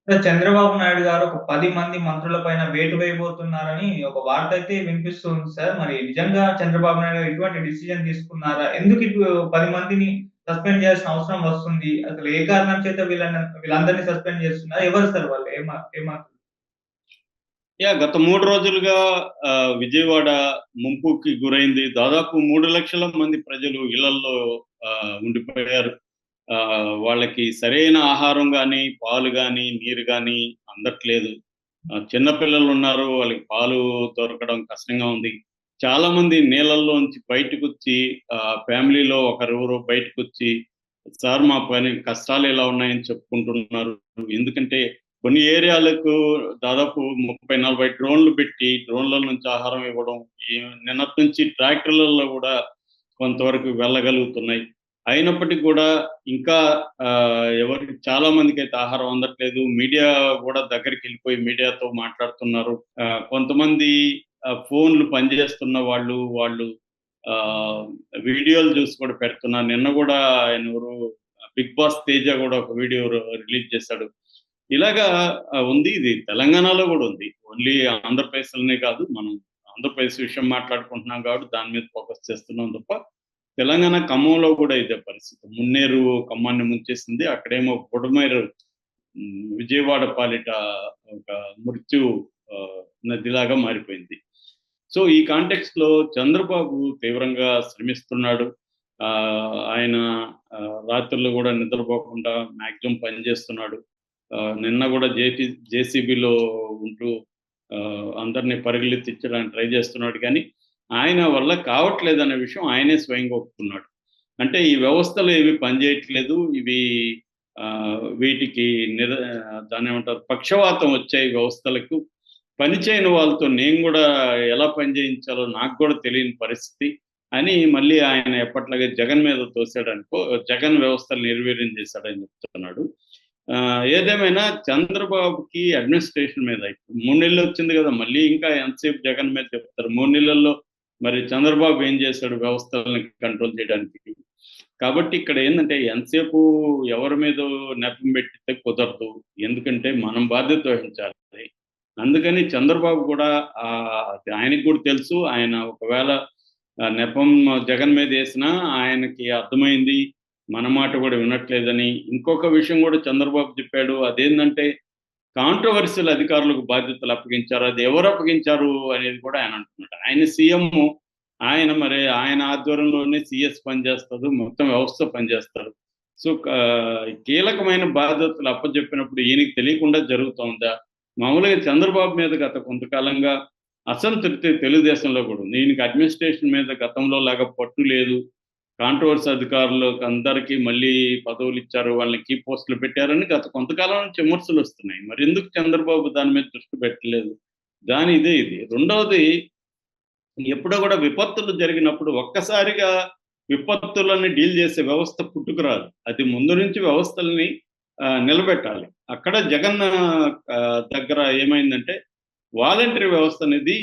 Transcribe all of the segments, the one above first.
చంద్రబాబు నాయుడు గారు ఒక 10 మంది మంత్రుల పైన వేటు వేయబోతున్నారని ఒక వార్త అయితే వినిపిస్తూ ఉంది సార్. మరి నిజంగా చంద్రబాబు నాయుడు గారు ఎటువంటి డిసిజన్ తీసుకున్నారా? ఎందుకు ఇటు 10 మందిని సస్పెండ్ చేయాల్సిన అవసరం వస్తుంది? అసలు ఏ కారణం చేత వీళ్ళందరిని సస్పెండ్ చేస్తున్నారు? ఎవరు సార్ వాళ్ళు? ఏ మంత్రులు? గత 3 రోజులుగా విజయవాడ ముంపుకి గురైంది. దాదాపు 3,00,000 మంది ప్రజలు ఇళ్లల్లో ఉండిపోయారు. వాళ్ళకి సరైన ఆహారం గానీ, పాలు గానీ, నీరు గానీ అందట్లేదు. చిన్న పిల్లలున్నారు. వాళ్ళకి పాలు దొరకడం కష్టంగా ఉంది. చాలామంది నీళ్ళల్లోంచి బయటకొచ్చి ఫ్యామిలీలో ఒకరెవరో బయటకొచ్చి, "సార్ మా పని కష్టాలు ఇలా ఉన్నాయని" చెప్పుకుంటున్నారు. ఎందుకంటే కొన్ని ఏరియాలకు దాదాపు 30, 40 డ్రోన్‌లు పెట్టి, డ్రోన్‌ల నుంచి ఆహారం ఇవ్వడం, ఈ నిన్నటి నుంచి ట్రాక్టర్‌లలో గూడా కొంతవరకు వెళ్ళగలుగుతున్నాయి. అయినప్పటికి గూడా ఇంకా ఎవరికి చాలా మందికైతే ఆహారం అందట్లేదు. మీడియా గూడా దగ్గరికెళ్ళిపోయి మీడియాతో మాట్లాడుతున్నారు. కొంతమంది ఫోన్‌లు పనిచేస్తున్న వాళ్ళు ఆహ్, వీడియోలు జూసి కూడా పెడుతున్నారు. నిన్న గూడా ఆయనెవరు 'బిగ్ బాస్' తేజ గూడా ఒక వీడియో రిలీజ్ చేశాడు. ఇలాగా ఉంది. ఇది తెలంగాణలో గూడా ఉంది. ఓన్లీ ఆంధ్రప్రదేశ్‌లోనే కాదు. మనం ఆంధ్రప్రదేశ్ విషయం మాట్లాడుకుంటున్నాం కాబట్టి దాని మీద ఫోకస్ చేస్తున్నాం తప్ప, తెలంగాణ ఖమ్మంలో గూడా ఇదే పరిస్థితి. మున్నేరు ఖమ్మాన్ని ముంచేసింది. అక్కడేమో బుడమేరు విజయవాడ పాలిట ఒక మృత్యు నదిలాగా మారిపోయింది. సో, ఈ కాంటెక్స్ట్‌లో చంద్రబాబు తీవ్రంగా శ్రమిస్తున్నాడు. ఆయన రాత్రుళ్ళు గూడా నిద్రపోకుండా మాక్సిమం పని జేస్తున్నాడు. నిన్న గూడా జేసీబీలో ఉంటూ అందరిని పరుగులెత్తించడానికి ట్రై జేస్తున్నాడు గానీ, ఆయన వల్ల కావట్లేదనే విషయం ఆయనే స్వయంగా ఒప్పుకున్నాడు. అంటే ఈ వ్యవస్థలు ఏవి పనిజేయట్లేదు. ఇవి వీటికి దాన్నేమంటారు పక్షవాతం వచ్చాయి వ్యవస్థలకు. పనిచేయని వాళ్ళతో నేను గూడా ఎలా పని చేయించాలో నాకు గూడా తెలియని పరిస్థితి అని మళ్ళీ ఆయన ఎప్పట్లాగే జగన్ మీద తోసాడనుకో, జగన్ వ్యవస్థలు నిర్వీర్యం చేశాడని చెప్తున్నాడు. ఏదేమైనా చంద్రబాబుకి అడ్మినిస్ట్రేషన్ మీద ఇప్పుడు 3 నెలలొచ్చింది గదా! మళ్ళీ ఇంకా ఎంతసేపు జగన్ మీద చెప్తారు. 3 నెలల్లో మరి చంద్రబాబు ఏం చేశాడు వ్యవస్థలని కంట్రోల్ చేయడానికి? కాబట్టి ఇక్కడ ఏందంటే ఎంతసేపు ఎవరి మీదో నెపం పెట్టితే కుదరదు. ఎందుకంటే మనం బాధ్యత వహించాలి. అందుకని చంద్రబాబు కూడా అది ఆయనకి కూడా తెలుసు. ఆయన ఒకవేళ నెపం జగన్ మీదేసినా ఆయనకి అర్థమైంది. మన మాట కూడా వినట్లేదని. ఇంకొక విషయం కూడా చంద్రబాబు చెప్పాడు. అదేందంటే కాంట్రోవర్షియల్ అధికారులకు బాధ్యతలు అప్పగించారు. అది ఎవరు అప్పగించారు అనేది కూడా ఆయన అంటున్నాడు. ఆయన సీఎం. మరి ఆయన ఆధ్వర్యంలోనే సీఎస్ పనిచేస్తదు. మొత్తం వ్యవస్థ పనిచేస్తారు. సో, కీలకమైన బాధ్యతలు అప్పజెప్పినప్పుడు ఈయనకి తెలియకుండా జరుగుతోందా? మామూలుగా చంద్రబాబు మీద గత కొంతకాలంగా అసంతృప్తి తెలుగుదేశంలో కూడా ఉంది. ఈయనకి అడ్మినిస్ట్రేషన్ మీద గతంలో లాగా పట్టు లేదు. కాంట్రోవర్సీ అధికారులకు అందరికీ మళ్ళీ పదవులిచ్చారు. వాళ్ళని కీ పోస్టులు పెట్టారని గత కొంతకాలం నుంచి విమర్శలొస్తున్నాయి. మరెందుకు చంద్రబాబు దాని మీద దృష్టి పెట్టలేదు? ఇదే ఇది. రెండవది ఎప్పుడో గూడా విపత్తులు జరిగినప్పుడు ఒక్కసారిగా విపత్తులని డీల్ చేసే వ్యవస్థ పుట్టుకురాదు. అది ముందు నుంచి వ్యవస్థల్ని నిలబెట్టాలి. అక్కడ జగన్ దగ్గర ఏమైందంటే వాలంటరీ వ్యవస్థ అనేది,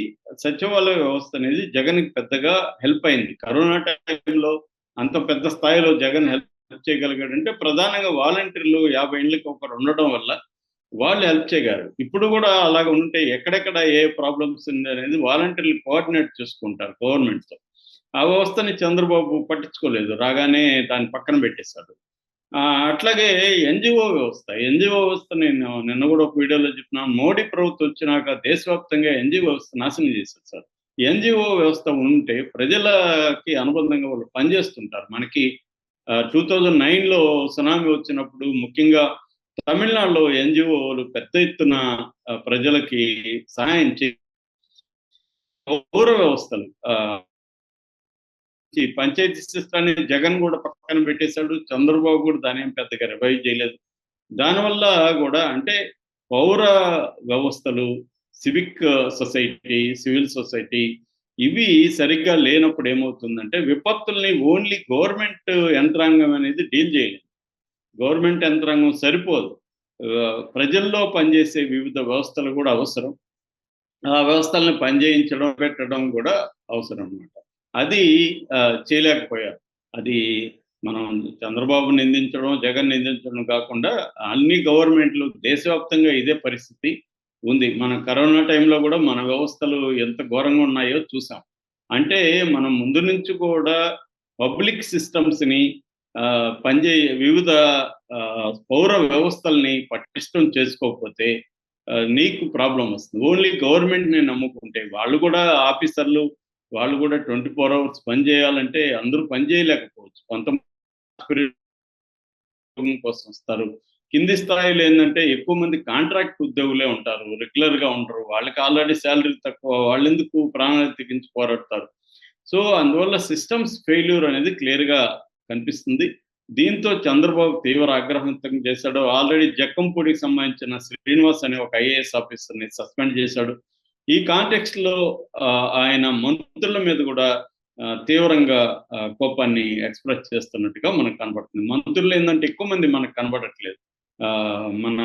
సచివాలయ వ్యవస్థ అనేది జగన్‌కి పెద్దగా హెల్ప్ అయింది. కరోనా టైంలో అంత పెద్ద స్థాయిలో జగన్ హెల్ప్ చేయగలిగాడంటే ప్రధానంగా వాలంటీర్లు 50 ఇండ్లకి ఒకరు ఉండడం వల్ల వాళ్ళు హెల్ప్ చేయగలరు. ఇప్పుడు గూడా అలాగ ఉంటే ఎక్కడెక్కడ ఏ ప్రాబ్లమ్స్ ఉందనేది వాలంటీర్లు కోఆర్డినేట్ చేసుకుంటారు గవర్నమెంట్‌తో. ఆ వ్యవస్థని చంద్రబాబు పట్టించుకోలేదు. రాగానే దాన్ని పక్కన పెట్టేశాడు. అట్లాగే ఎన్‌జీఓ వ్యవస్థ. ఎన్‌జీఓ వ్యవస్థ నేను నిన్న గూడా ఒక వీడియోలో చెప్పినాను. మోడీ ప్రభుత్వం వచ్చినాక దేశవ్యాప్తంగా ఎన్‌జీఓ వ్యవస్థ నాశనం చేశారు సార్. ఎన్‌జీఓ వ్యవస్థ ఉంటే ప్రజలకి అనుబంధంగా వాళ్ళు పనిచేస్తుంటారు. మనకి 2009లో సునామీ వచ్చినప్పుడు ముఖ్యంగా తమిళనాడులో ఎన్‌జీఓలు పెద్ద ఎత్తున ప్రజలకి సహాయం పౌర వ్యవస్థలు పంచాయతీ సిస్టాన్ని జగన్ గూడా పక్కన పెట్టేశాడు. చంద్రబాబు కూడా దాన్నేం పెద్దగా రివైవ్ చేయలేదు. దానివల్ల గూడా అంటే పౌర వ్యవస్థలు, సివిక్ సొసైటీ, సివిల్ సొసైటీ ఇవి సరిగ్గా లేనప్పుడు ఏమవుతుందంటే విపత్తుల్ని ఓన్లీ గవర్నమెంట్ యంత్రాంగం అనేది డీల్ చేయలేదు. గవర్నమెంట్ యంత్రాంగం సరిపోదు. ప్రజల్లో పనిచేసే వివిధ వ్యవస్థలు గూడా అవసరం. ఆ వ్యవస్థల్ని పనిచేయించడం, పెట్టడం గూడా అవసరం అన్నమాట. అది చేయలేకపోయారు. అది మనం చంద్రబాబు నిందించడం, జగన్ నిందించడం కాకుండా అన్ని గవర్నమెంట్లు దేశవ్యాప్తంగా ఇదే పరిస్థితి ఉంది. మన కరోనా టైంలో కూడా మన వ్యవస్థలు ఎంత ఘోరంగా ఉన్నాయో చూసాం. అంటే మనం ముందు నుంచి కూడా పబ్లిక్ సిస్టమ్స్‌ని వివిధ పౌర వ్యవస్థల్ని పటిష్టం చేసుకోకపోతే నీకు ప్రాబ్లమ్ వస్తుంది. ఓన్లీ గవర్నమెంట్‌ని నమ్ముకుంటే వాళ్ళు కూడా ఆఫీసర్లు వాళ్ళు కూడా 24 అవర్స్ పని చేయాలంటే అందరూ పని చేయలేకపోవచ్చు. కొంతమంది కోసం వస్తారు. కింది స్థాయిలో ఏందంటే ఎక్కువ మంది కాంట్రాక్ట్ ఉద్యోగులే ఉంటారు. రెగ్యులర్‌గా ఉండరు. వాళ్ళకి ఆల్రెడీ సాలరీ తక్కువ. వాళ్ళెందుకు ప్రాణాలు తెగించి పోరాడతారు. సో, అందువల్ల సిస్టమ్స్ ఫెయిల్యూర్ అనేది క్లియర్‌గా కనిపిస్తుంది. దీంతో చంద్రబాబు తీవ్ర ఆగ్రహం వ్యక్తం చేశాడు. ఆల్రెడీ జక్కంపూడికి సంబంధించిన శ్రీనివాస్ అనే ఒక ఐఏఎస్ ఆఫీసర్‌ని సస్పెండ్ చేశాడు. ఈ కాంటెక్స్ట్‌లో ఆయన మంత్రుల మీద కూడా తీవ్రంగా కోపాన్ని ఎక్స్‌ప్రెస్ చేస్తున్నట్టుగా మనకు కనపడుతుంది. మంత్రులు ఏందంటే ఎక్కువ మంది మనకు కనపడట్లేదు. మన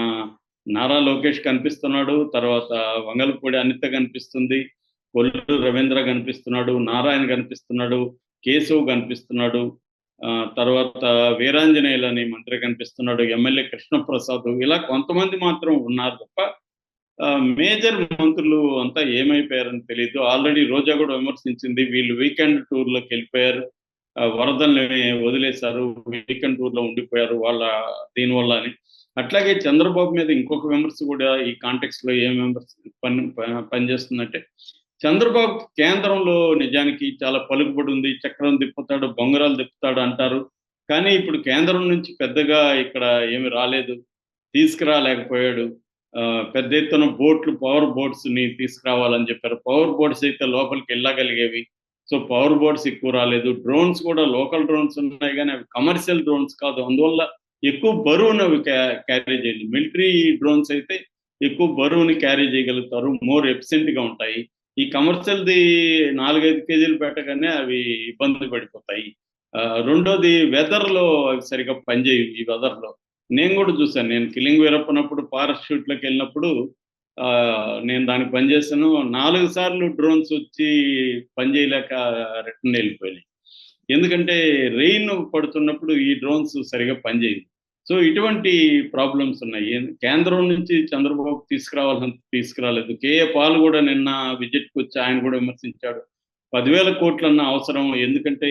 నారా లోకేష్ కనిపిస్తున్నాడు. తర్వాత వంగలపూడి అనిత కనిపిస్తుంది. కొల్లు రవీంద్ర కనిపిస్తున్నాడు. నారాయణ కనిపిస్తున్నాడు. కేశవ్ కనిపిస్తున్నాడు. తర్వాత వీరాంజనేయులు అనే మంత్రి కనిపిస్తున్నాడు. ఎమ్మెల్యే కృష్ణప్రసాద్ ఇలా కొంతమంది మాత్రం ఉన్నారు తప్ప మేజర్ మంత్రులు అంతా ఏమైపోయారని తెలీదు. ఆల్రెడీ రోజా కూడా విమర్శించింది. వీళ్ళు వీకెండ్ టూర్‌లోకి వెళ్ళిపోయారు. వరదల్ని వదిలేశారు. వీకెండ్ టూర్‌లో ఉండిపోయారు దీనివల్ల అని. అట్లాగే చంద్రబాబు మీద ఇంకొక విమర్శ కూడా ఈ కాంటెక్స్ట్‌లో ఏం విమర్శ పనిచేస్తుందంటే చంద్రబాబు కేంద్రంలో నిజానికి చాలా పలుకుబడి ఉంది. చక్రం తిప్పుతాడు, బొంగరాలు తిప్పుతాడు అంటారు. కానీ ఇప్పుడు కేంద్రం నుంచి పెద్దగా ఇక్కడ ఏమి రాలేదు. తీసుకురాలేకపోయాడు. పెద్ద ఎత్తున పవర్ బోట్స్‌ని తీసుకురావాలని చెప్పారు. పవర్ బోట్స్ అయితే లోపలికి వెళ్ళగలిగేవి. సో, పవర్ బోట్స్ ఎక్కువ రాలేదు. డ్రోన్స్ కూడా లోకల్ డ్రోన్స్ ఉన్నాయి గానీ అవి కమర్షియల్ డ్రోన్స్ కాదు. అందువల్ల ఎక్కువ బరువునవి క్యారీ చేయలేవు. మిలిటరీ డ్రోన్స్ అయితే ఎక్కువ బరువుని క్యారీ చేయగలుగుతారు. మోర్ ఎఫిషియెంట్‌గా ఉంటాయి. ఈ కమర్షియల్‌ది 4, 5 కేజీలు పెట్టగానే అవి ఇబ్బంది పడిపోతాయి. రెండోది వెదర్‌లో అవి సరిగ్గా పనిచేయవు ఈ వెదర్‌లో. నేను గూడా చూసాను. నేను కిలింగ్ వీరప్పనప్పుడు పారాషూట్‌లోకెళ్ళినప్పుడు నేను దానికి పనిచేశాను. 4 సార్లు డ్రోన్స్ వచ్చి పని చేయలేక రిటర్న్ ఎళ్ళిపోయినాయి. ఎందుకంటే రెయిన్ పడుతున్నప్పుడు ఈ డ్రోన్స్ సరిగ్గా పనిచేయవు. సో, ఇటువంటి ప్రాబ్లమ్స్ ఉన్నాయి. కేంద్రం నుంచి చంద్రబాబు తీసుకురావాల్సినంత తీసుకురాలేదు. కేఏ పాల్ గూడా నిన్న విజిట్‌కొచ్చి ఆయన గూడా విమర్శించాడు. 10,000 కోట్లన్న అవసరం ఎందుకంటే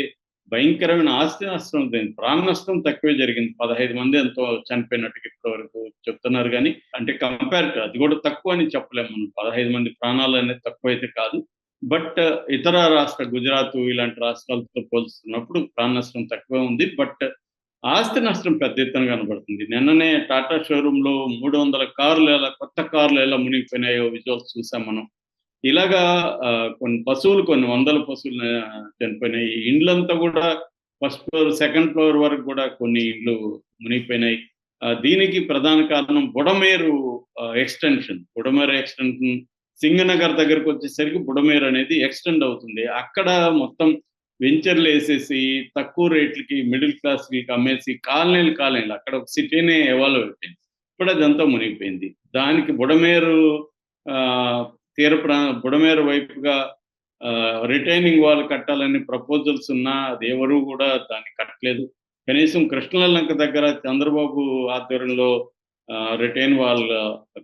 భయంకరమైన ఆస్తి నష్టం ప్రాణ నష్టం తక్కువే జరిగింది. 15 మంది ఎంతో చనిపోయినట్టుగా ఇప్పటివరకు చెప్తున్నారు గానీ, అంటే అది కూడా తక్కువ అని చెప్పలేము మనం. 15 మంది ప్రాణాలనేది తక్కువైతే కాదు. బట్ ఇతర గుజరాత్ ఇలాంటి రాష్ట్రాలతో పోల్చుతున్నప్పుడు ప్రాణ నష్టం తక్కువే ఉంది. బట్ ఆస్తి నష్టం పెద్ద ఎత్తున కనబడుతుంది. నిన్ననే టాటా షోరూమ్‌లో 300 కార్లు కొత్త కార్లు ఎలా మునిగిపోయినాయో విజువల్స్ చూసాం మనం. ఇలాగా కొన్ని వందల పశువులు చనిపోయినాయి. ఇండ్లంతా కూడా ఫస్ట్ ఫ్లోర్, సెకండ్ ఫ్లోర్ వరకు కూడా కొన్ని ఇండ్లు మునిగిపోయినాయి. దీనికి ప్రధాన కారణం బుడమేరు ఎక్స్‌టెన్షన్ సింగనగర్ దగ్గరకొచ్చేసరికి బుడమేరు అనేది ఎక్స్‌టెండ్ అవుతుంది. అక్కడ మొత్తం వెంచర్‌లేసేసి తక్కువ రేట్లకి మిడిల్ క్లాస్‌కి అమ్మేసి కాలనీలు అక్కడ ఒక సిటీనే ఎవాల్వ్ అయిపోయింది. ఇప్పుడు అదంతా మునిగిపోయింది. దానికి ఆహ్, బుడమేరు వైపుగా రిటైనింగ్ వాల్ కట్టాలని ప్రపోజల్స్ ఉన్నా అది ఎవరు కూడా దాన్ని కట్టలేదు. కనీసం కృష్ణలంక దగ్గర చంద్రబాబు ఆధ్వర్యంలో రిటైన్ వాల్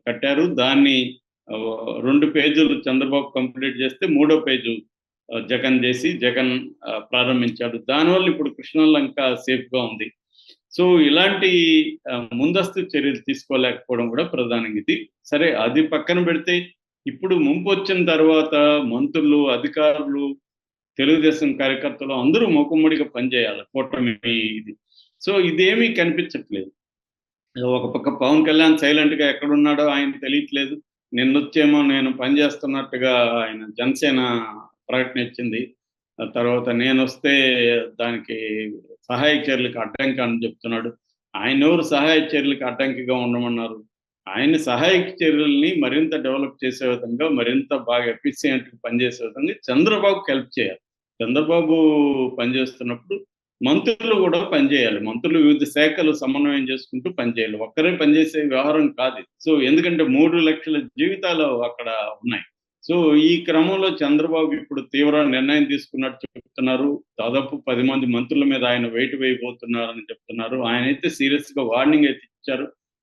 కట్టారు. దాన్ని 2 పేజీలు చంద్రబాబు కంప్లీట్ చేస్తే మూడో పేజు జగన్ ప్రారంభించాడు. దానివల్ల ఇప్పుడు కృష్ణలంక సేఫ్‌గా ఉంది. సో, ఇలాంటి ముందస్తు చర్యలు తీసుకోలేకపోవడం కూడా ప్రధానంగా ఇది. సరే అది పక్కన పెడితే ఇప్పుడు ముంపొచ్చిన తర్వాత మంత్రులు, అధికారులు, తెలుగుదేశం కార్యకర్తలు అందరూ మూకుమ్మడిగా పనిచేయాలి కూటమి ఇది. సో, ఇదేమీ కనిపించట్లేదు. ఒక పక్క పవన్ కళ్యాణ్ సైలెంట్‌గా ఎక్కడున్నాడో ఆయనకి తెలియట్లేదు. నిన్నొచ్చేమో నేను పనిచేస్తున్నట్టుగా ఆయన జనసేన ప్రకటన ఇచ్చింది. తర్వాత నేనొస్తే దానికి సహాయక చర్యలకు అడ్డంకి అని చెప్తున్నాడు. ఆయనెవరు సహాయక చర్యలకు అడ్డంకిగా ఉండమన్నారు? ఆయన సహాయక చర్యల్ని మరింత డెవలప్ చేసే విధంగా, మరింత బాగా ఎఫిషియెంట్‌గా పనిచేసే విధంగా చంద్రబాబుకి హెల్ప్ చేయాలి. చంద్రబాబు పనిచేస్తున్నప్పుడు మంత్రులు కూడా పనిచేయాలి. మంత్రులు వివిధ శాఖలు సమన్వయం చేసుకుంటూ పనిచేయాలి. ఒక్కరే పనిచేసే వ్యవహారం కాదు. సో, ఎందుకంటే 3,00,000 జీవితాలు అక్కడ ఉన్నాయి. సో ఈ క్రమంలో చంద్రబాబు ఇప్పుడు తీవ్ర నిర్ణయం తీసుకున్నట్టు చెప్తున్నారు. దాదాపు 10 మంది మంత్రుల మీద ఆయన వేటు వేయబోతున్నారని చెప్తున్నారు. ఆయనైతే సీరియస్ గా వార్నింగ్ అయితే ఇచ్చారు.